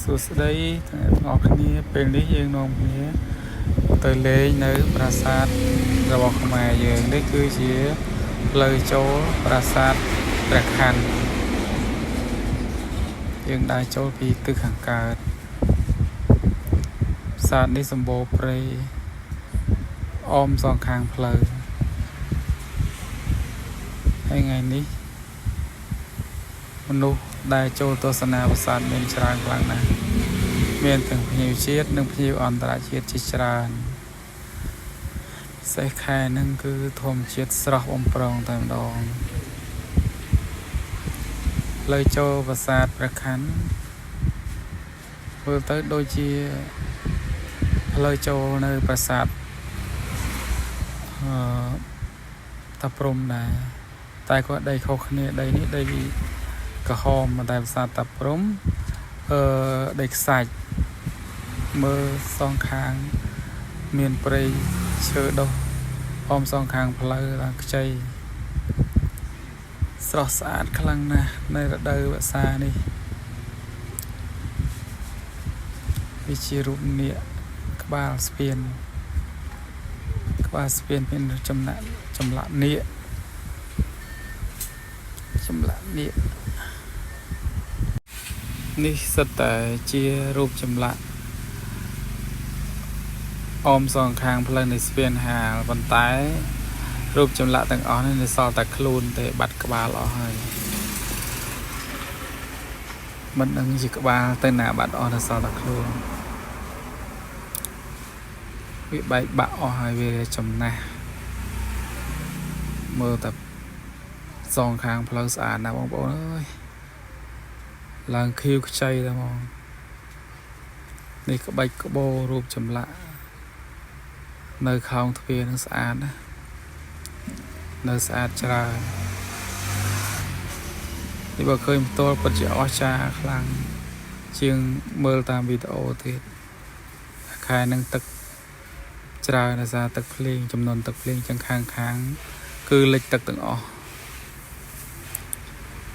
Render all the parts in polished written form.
សួស្តីទាំងអស់គ្នាពេលនេះយើងនាំគ្នាទៅលេងនៅប្រាសាទរបស់ខ្មែរយើងនេះគឺជាផ្លូវចូលប្រាសាទព្រះខ័នយើងដើរចូលពីទិសខាងកើតប្រាសាទនេះសម្បូរព្រៃអមសងខាងផ្លូវហើយថ្ងៃនេះមនុស្សដែលចូលទស្សនាប្រាសាទមានច្រើនខ្លាំងណាស់មានទាំងភ្ញៀវជាតិនិងភ្ញៀវអន្តរជាតិជាច្រើនសេះខែហ្នឹងគឺធម្មជាតិស្រស់បំព្រងតែម្ដងលើចូលប្រាសាទព្រះខ័នមើលទៅដូចជាផ្លូវចូលនៅប្រាសាទតាព្រំដែរតែគាត់ដីខុសគ្នាដីនេះដីក្រហមតែប្រាសាទតាព្រំដីខ្សាច់មើលសងខាងមានព្រៃឈើដុះអមសងខាងផ្លូវឡើងខ្ចីស្រស់ស្អាតខ្លាំងណាស់នៅរដូវវស្សានេះវាជារូបនាគក្បាលស្ពានមានចម្លាក់នាគនេះសិតតែជារូបចម្លាក់អមសងខាងផ្លូវនៃស្ពានហាលប៉ុន្តែរូបចម្លាក់ទាំងអស់នេះនៅសល់តែខ្លួនទេបាត់ក្បាលអស់ហើយមិនដឹងជាក្បាលទៅណាបាត់អស់នៅសល់តែខ្លួនវាបែកបាក់អស់ហើយវាចំណាស់មើលតែសងខាងផ្លូវស្អាតណាស់បងប្អូនអើយឡើងខៀវខ្ចីតែហ្មងនេះក្បាច់ក្បូររូបចម្លាក់នៅខោងទ្វារនឹងស្អាតណានៅស្អាតច្រើននេះបើឃើញផ្ទាល់ពិតជាអស្ចារ្យខ្លាំងជាងមើលតាមវីដេអូទៀតខែនឹងទឹកច្រើនដោយសារទឹកភ្លៀងចំនួនទឹកភ្លៀងចឹងខាងគឺលិចទឹកទាំងអស់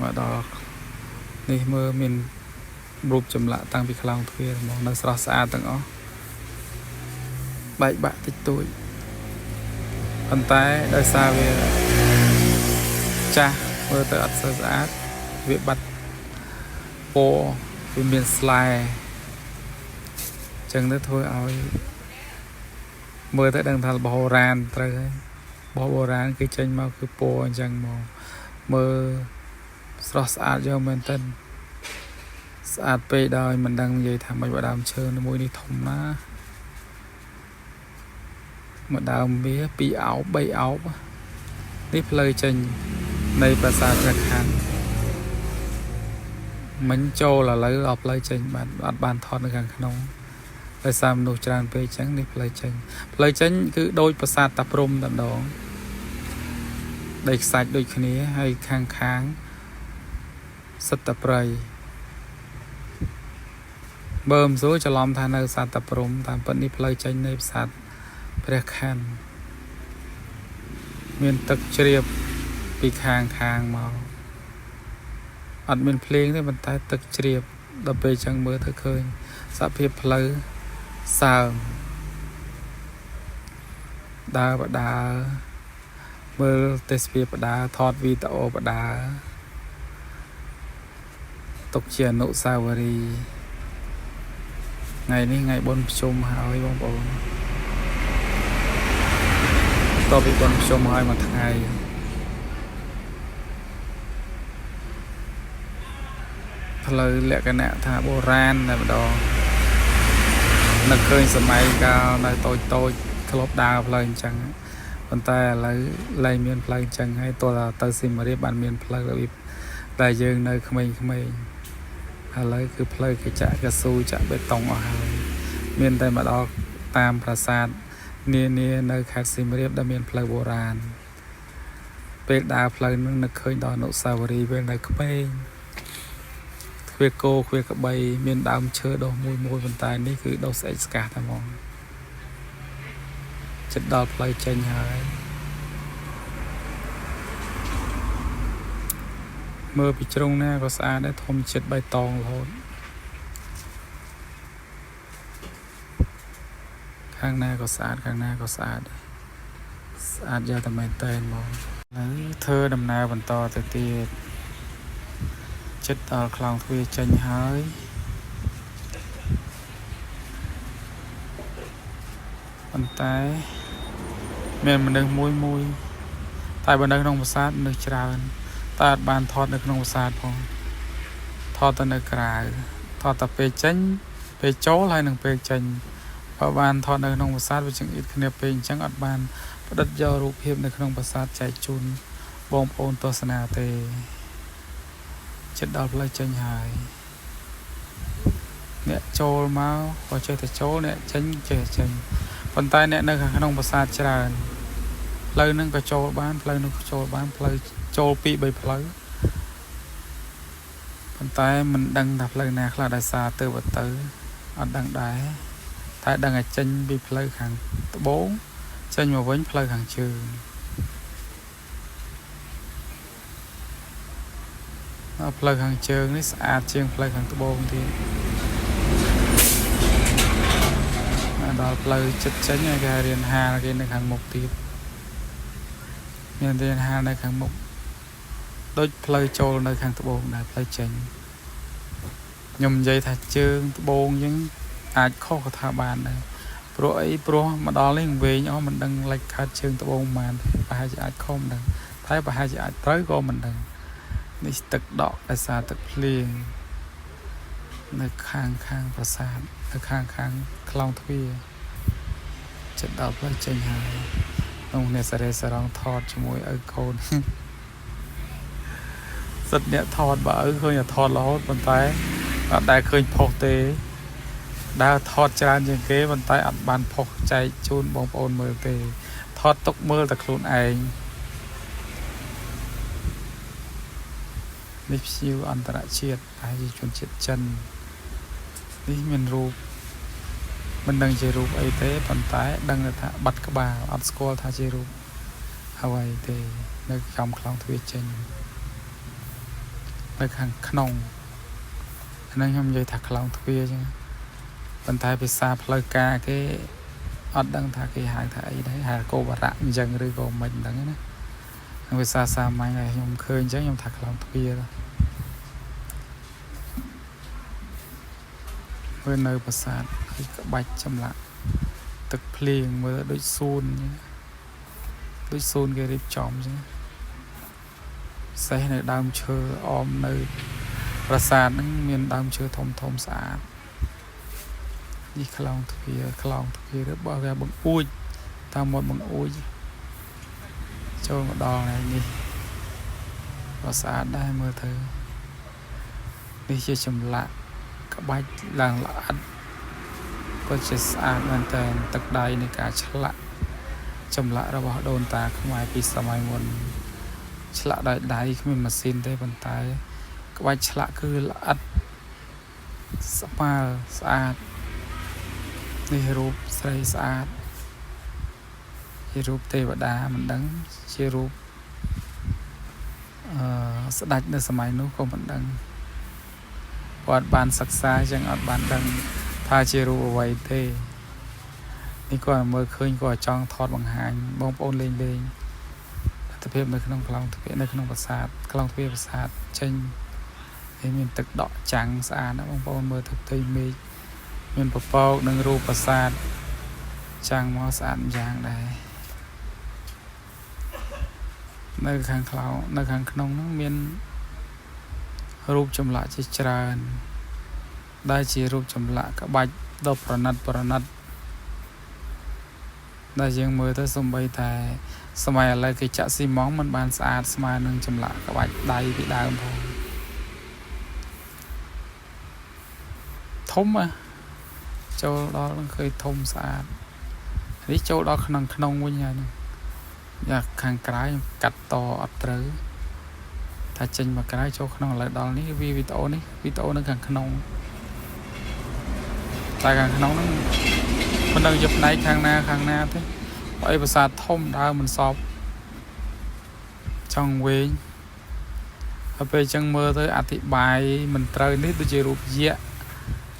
មកដល់នេះមើលមានរូបចម្លាក់តាំងពីខ្លោងទ្វារហ្មងនៅស្រស់ស្អាតទាំងអស់បែកបាក់តិចតួចប៉ុន្តែដោយសារវាចាស់មើលទៅអត់សូវស្អាតវាបាត់ពណ៌វាមានស្លែចឹងទៅធ្វើឲ្យមើលទៅដឹងថារបស់បុរាណត្រូវហើយរបស់បុរាណគឺចេញមកគឺពណ៌អញ្ចឹងមកមើលស្រស់ស្អាតយកមែនទែនស្អាតពេកដល់មិនដឹងនិយាយថាមិនបើដើមឈើមួយនេះធំណាស់មកដើមវា2អោប3អោបនេះផ្លូវចេញនៃប្រាសាទព្រះខ័នមិនចូលឥឡូវដល់ផ្លូវចេញអត់បានថតនៅខាងក្នុងដោយសារមនុស្សច្រើនពេកអញ្ចឹងនេះផ្លូវចេញគឺដូចប្រាសាទតាព្រំតែម្ដងដីខ្សាច់ដូចគ្នាហើយខាងសិតតប្រៃបើមិនស្រួលច្រឡំថានៅប្រាសាទតាព្រំតាមពិតនេះផ្លូវចេញនៃប្រាសាទព្រះខ័នមានទឹកជ្រាបពីខាងមកអត់មានភ្លៀងទេប៉ុន្តែទឹកជ្រាបដល់ពេលចឹងមើលទៅឃើញសភាពផ្លូវសើមដើរបដាមើលទេសភាពបដាថតវីដេអូបដាទុកជាអនុស្សាវរីយ៍ថ្ងៃនេះថ្ងៃបុណ្យភ្ជុំហើយបងប្អូនតបពីបុណ្យភ្ជុំហើយមួយថ្ងៃផ្លូវលក្ខណៈថាបុរាណតែម្ដងនឹកឃើញសម័យកាលនៅតូចធ្លាប់ដើរផ្លូវអញ្ចឹងប៉ុន្តែឥឡូវលែងមានផ្លូវអញ្ចឹងហើយទោះទៅសៀមរាបបានមានផ្លូវរបៀបតែយើងនៅក្មេងៗឥឡូវគឺផ្លូវគេចាក់កស៊ូចាក់បេតុងអស់ហើយមានតែមកដល់តាមប្រាសាទនានានៅខេត្តសៀមរាបដែលមានផ្លូវបុរាណពេលដើរផ្លូវនឹងនឹកឃើញដល់អនុស្សាវរីយ៍ពេលនៅក្មេងទ្វារគោទ្វារក្របីមានដើមឈើដុះមួយប៉ុន្តែនេះគឺដុះស្អិចស្កះតែហ្មងចិត្តដល់ផ្លូវចេញហើយមើលពីជ្រុងណាក៏ស្អាតដែរធម្មជាតិបៃតងរហូត ข้างหน้าก็สะอาดข้างหน้าก็สะอาดสะอาดยาแต่ไม่เต้นมองแล้วเธอดำนาบนต่อแต่ตีចិត្តដល់ខ្លងទ្វារចេញហើយប៉ុន្តែមានមនុស្សមួយតែបើនៅក្នុងប្រាសាទមនុស្សច្រើនតែអត់បានថតនៅក្នុងប្រាសាទផងថតទៅនៅក្រៅថតតែពេលចេញពេលចូលហើយនឹងពេលចេញបើបានថតនៅក្នុងប្រាសាទវាចង្អៀតគ្នាពេកអញ្ចឹងអត់បានផ្ដិតយករូបភាពនៅក្នុងប្រាសាទចែកជូនបងប្អូនទស្សនាទេចិត្តដល់ផ្លូវចេញហើយអ្នកចូលមកក៏ចេះតែចូលអ្នកចេញចេះចេញប៉ុន្តែអ្នកនៅខាងក្នុងប្រាសាទច្រើនផ្លូវហ្នឹងក៏ចូលបានផ្លូវនោះក៏ចូលបានផ្លូវចូល2 3ផ្លូវប៉ុន្តែមិនដឹងថាផ្លូវណាខ្លះដោយសារទៅបទៅអត់ដឹងដែរតែដឹងតែចេញពីផ្លូវខាងត្បូងចេញមកវិញផ្លូវខាងជើងផ្លូវខាងជើងនេះស្អាតជាងផ្លូវខាងត្បូងទៀតដល់ផ្លូវចិត្តចេញហើយគេរៀនហាលគេនៅខាងមុខទៀតមានរៀនហាលនៅខាងមុខដូចផ្លូវចូលនៅខាងត្បូងដែរផ្លូវចេញខ្ញុំនិយាយថាជើងត្បូងអញ្ចឹងអាចខុសក៏ថាបានដែរព្រោះអីព្រោះមកដល់នេះវែងអស់មិនដឹងលេចខាត់ជើងត្បូងប៉ុន្មានប្រហែលជាអាចខុសមិនដឹងតែប្រហែលជាអាចត្រូវក៏មិនដឹងនេះទឹកដក់ដោយសារទឹកភ្លៀងនៅខាងប្រាសាទនៅខាងខ្លោងទ្វារចិត្តដល់ផ្លូវចេញហើយក្នុងអ្នកសារ៉េសារងថតជាមួយឪកូនសិតអ្នកថតបើឪឃើញតែថតរហូតប៉ុន្តែអត់ដែលឃើញផុសទេដើរថតច្រើនជាងគេប៉ុន្តែអត់បានផុសចែកជូនបងប្អូនមើលទេថតទុកមើលតែខ្លួនឯងនេះភ្ញៀវអន្តរជាតិហើយជនជាតិចិននេះមានរូបមិនដឹងជារូបអីទេប៉ុន្តែដឹងថាបាត់ក្បាលអត់ស្គាល់ថាជារូបអ្វីទេនៅចំខ្លោងទ្វារចេញនៅខាងក្នុងហ្នឹងខ្ញុំនិយាយថាខ្លោងទ្វារអញ្ចឹងប៉ុន្តែភាសាផ្លូវការគេអត់ដឹងថាគេហៅថាអីដែរហៅកោបរៈអញ្ចឹងឬក៏មិនដឹងណាភាសាសាមញ្ញខ្ញុំឃើញអញ្ចឹងខ្ញុំថាខ្លោងទ្វារមើលនៅប្រាសាទហើយក្បាច់ចម្លាក់ទឹកភ្លៀងមើលដូចសួនគេរៀបចំអញ្ចឹងសេះនៅដើមឈើអមនៅប្រាសាទហ្នឹងមានដើមឈើធំស្អាតនេះខ្លោងទ្វាររបស់វាបង្អួចតាមមាត់បង្អួចចូលមកដល់ថ្ងៃនេះក៏ស្អាតដែរមើលទៅនេះជាចម្លាក់ក្បាច់ឡើងល្អិតក៏ជាស្អាតមែនតើទឹកដៃនៃការឆ្លាក់ចម្លាក់របស់ដូនតាខ្មែរពីសម័យមុនឆ្លាក់ដោយដៃគ្មានម៉ាស៊ីនទេប៉ុន្តែក្បាច់ឆ្លាក់គឺល្អិតស្មើស្អាតនេះរូបស្រីស្អាតជារូបទេវតាមិនដឹងជារូបស្ដេចនៅសម័យនោះក៏មិនដឹងគាត់បានសិក្សាចឹងអត់បានដឹងថាជារូបអ្វីទេនេះគាត់មើលឃើញគាត់ចង់ថតបង្ហាញបងប្អូនលេងទស្សនភាពនៅក្នុងខ្លោងទ្វារនៅក្នុងប្រាសាទខ្លោងទ្វារប្រាសាទចេញហើយមានទឹកដក់ចាំងស្អាតណាបងប្អូនមើលទៅផ្ទៃមេឃមានពពកនិងរូបប្រាសាទចាំងមកស្អាតយ៉ាងដែរនៅខាងខ្លោងនៅខាងក្នុងនោះមានរូបចម្លាក់ជាច្រើនដែលជារូបចម្លាក់ក្បាច់ដ៏ប្រណិតដែលយើងមើលទៅសំបីតែសម័យឥឡូវគេចាក់ស៊ីម៉ងមិនបានស្អាតស្មើនឹងចម្លាក់ក្បាច់ដៃពីដើមផងធំចូលដល់ឃើញធំស្អាតនេះចូលដល់ក្នុងវិញហើយយ៉ាងខាងក្រៅកាត់តអត់ត្រូវថាចេញមកក្រៅចូលក្នុងឥឡូវដល់នេះវីដេអូនៅខាងក្នុងតែខាងក្នុងហ្នឹងមិនដឹងជាផ្នែកខាងណាទេបើអីប្រាសាទធំដើមមិនសពចង់វែងហើយពេលអញ្ចឹងមើលទៅអធិប្បាយមិនត្រូវនេះដូចជារូបយក្ស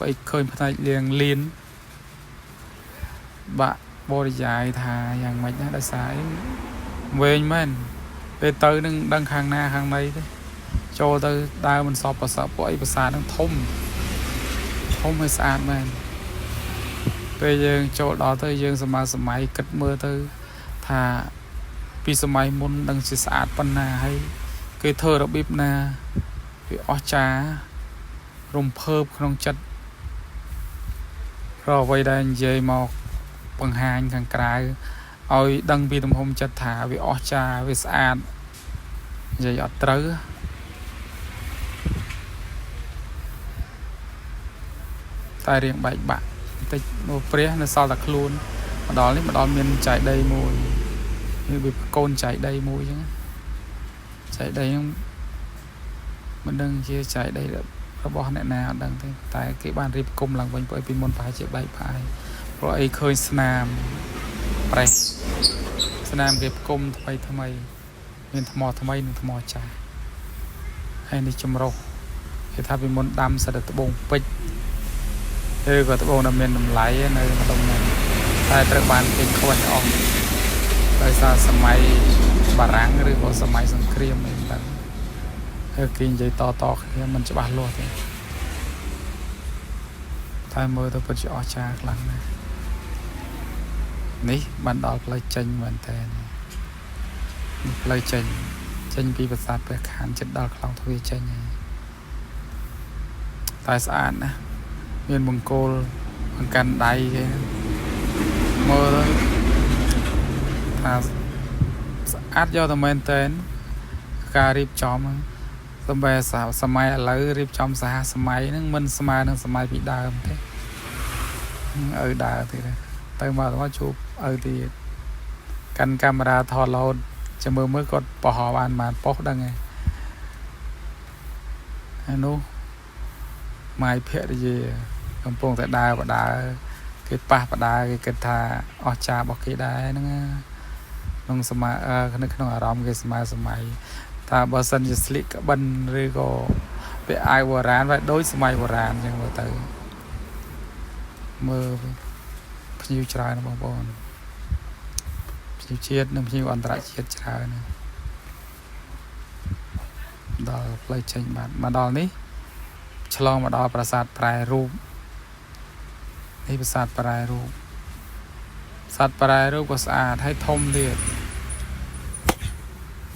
បើឃើញផ្នែកលៀងលៀន bạ bồ dài thà dạng mạch đã xài về men về tới nâng đăng hàng na hàng này thế cho tới đa mình sọp và sọp bội và xài nó thông hay sàn men bây giờ chỗ đó tới dương sớm mai cất mưa tới thà vì sớm mai muốn đăng chỉ sạt pan na hay cái thơ đó bíp na vì ó trá rung phơm không chất rồi vậy đây dây mọc bằng hàng càng cái ôi đăng vì tầm hôm chất thả vì ó trá vì sạt dây ở trớ tai riêng bạch bạn tích một pre nó sau là luôn mà đó miền chạy đây mùi như bị côn chạy đây mùi chứ chạy đây không mình đang chia chạy đây là bỏ này nào đang thấy tại cái ban rip cung làng bên bởi vì môn phải chạy bay phải rồi khơi snam bay snam rip cung thay thay mày nên thay mày nên thay trà hay đi châm rau thì thay vì môn đam sẽ được bông pích thì có bông là miền nằm lái nơi mà đông này tại các bạn cái khâu này ông tại sao sớm bà ráng rồi có sớm sân cream mình đang kinh dây to thì mình sẽ bán luôn thì thay mơ tôi chỉ ở cha lần này ní bạn đọc lấy chân mình thế lấy chân vì vật sát về khán chất đọc lòng thôi chân tài sản nè miền Mông Cổ bằng căn đáy mơ thôi át do tầm men tên ca rịp chóm tầm bè xảo sầm mai lấy rịp chóm xa sầm mai nó mình sầm mai bị đau thế ở đau thì tay mà nó chụp ở thì căn camera thò lâu cho mơ mới có bỏ họ bàn mà bóc đằng này nó mai phê gì cầm pong tại đau và đau cái pa và đau cái thà ở cha bọc cái đá nó nông sầm mai cái nó ở rong cái sầm mai ta bờ sânจะ slick กับบันหรือก็ไปไอวรานไว้โดยสมัยโบราณยังว่าแต่มือพิวชรานะบองพิวเชียดนึงพิวอันตรายเชียดชรานะดอลเพลย์เชนมาดอลนี้ฉลองมาดอลปราสาทปลายรูปนี่ปราสาทปลายรูปสัตว์ปลายรูปก็สะอาดให้ทมเดือด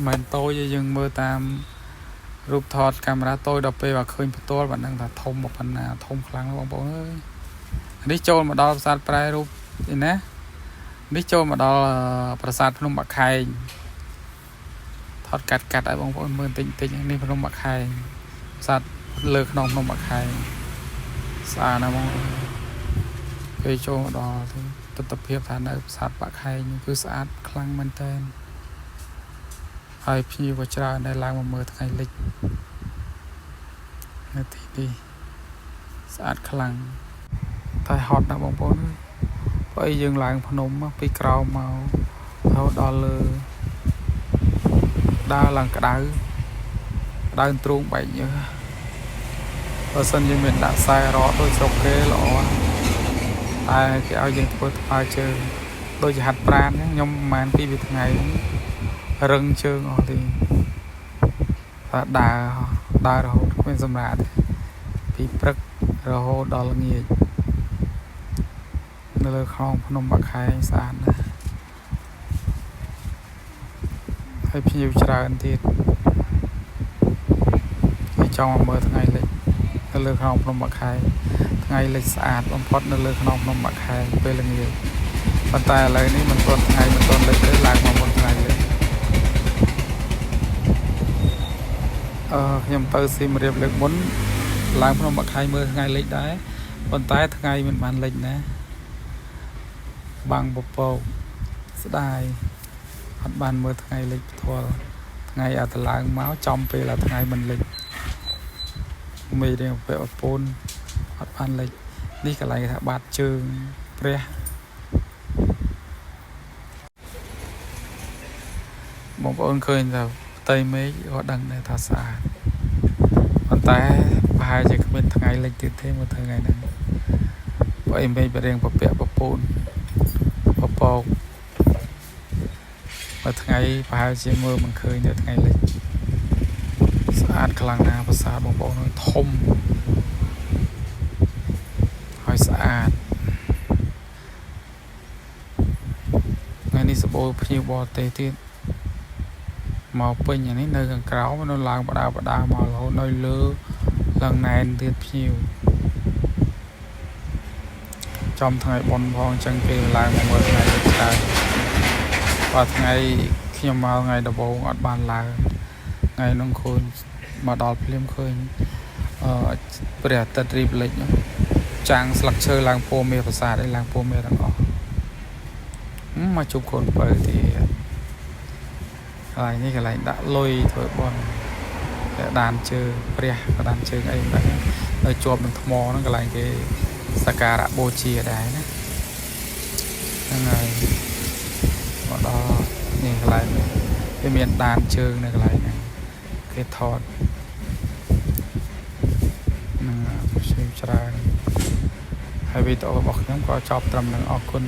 มันโตยังมือตามรูปถอดกล้องมาโตดอกไปว่าเคยเป็นตัวแบบนั้นแต่ทมแบบพันนาทมครั้งแล้วบอกเอ้ยอันนี้โจรมาดอประสาทปลายรูปนี่นะนี่โจรมาดอประสาทพนมบักไข่ถอดกัดไอ้บอกว่ามือติงอย่างนี้พนมบักไข่ประสาทเลือกนองพนมบักไข่สะอาดนะมองเคยโจรมาดอตัวเพียบฐานในประสาทบักไข่คือสะอาดครั้งมันเต้นไอพี่วัชราในล้างมือทั้งไงเล็กนาทีดีสะอาดคลังไทยฮอตนะบางคนไปยังล้างพนมไปกราวเมาเอาดอลเลอร์ดาหลังกระดาษดาตรงไปเยอะพอสัญญาณด่าใส่รอโดยสกเกลหล่อตายแกเอายังตัวตายเจอโดยหัดปราณยมมันปีวิทไงrừng chương họ thì đà rồi bên sầm rạ thì rất rồi đó là nghề nơi không nông bạc hay sàn hay nhiều tràn thì trong mơ ngày lịch nơi không nông bạc hay ngày lịch sàn bấm phốt nơi không nông bạc hay về là nghề bàn tay lấy ní mình còn ngày mình còn lịch để lạc mà một ngày nhầm tơ sim riệp lực muốn làm nó mặc hai mươi ngày lịch đấy còn tái ngày mình bàn lịch nè bằng bột bột sẽ đài bắt bàn mưa ngày lịch thua ngày ở làng máu trong về là ngày mình lịch mì đều về ở pôn bắt bàn lịch đi cả lại bát trường pre một ơn khơi rồi tây mấy họ đăng này thà xa còn tay hai chỉ có bên ngày lịch tiếp thêm một thời ngày này vậy em bây giờ đang bập bẹ bập bồn กมาថ្ងៃប្រហែលជាមើលមិនឃើញនៅថ្ងៃលិចស្អាតខ្លាំងណាស់ប្រាសាទបងប្អូនធំហើយស្អាតថ្ងៃនេះសបោភ្ញៀវបរទេសទៀតមកពេញអានេះនៅខាងក្រៅនៅឡើងបដាមករហូតនៅលើឡើងណែនទៀតភ្ញៀវចំថ្ងៃបុណ្យផងអញ្ចឹងគេឡើងមកមើលថ្ងៃនេះច្រើនបាទថ្ងៃខ្ញុំមកថ្ងៃដំបូងអត់បានឡើងថ្ងៃនោះឃើញមកដល់ភ្លាមឃើញព្រះអាទិត្យរីបលិចចាំងស្លឹកឈើឡើងពោមេប្រាសាទឯឡើងពោមេទាំងអស់មកជប់កូនបើទៀតកន្លែងនេះកន្លែងដាក់លុយធ្វើបន់តែដានជើងព្រះក៏ដានជើងអីមិនដឹងនៅជាប់នឹងថ្មហ្នឹងកន្លែងគេសក្ការៈបូជាដែរណាហ្នឹងហើយមកដល់នេះកន្លែងវាមានដានជើងនៅកន្លែងហ្នឹងគេថតហ្នឹងផ្សេងច្រើនហើយវីដេអូរបស់ខ្ញុំក៏ចប់ត្រឹមនឹងអរគុណ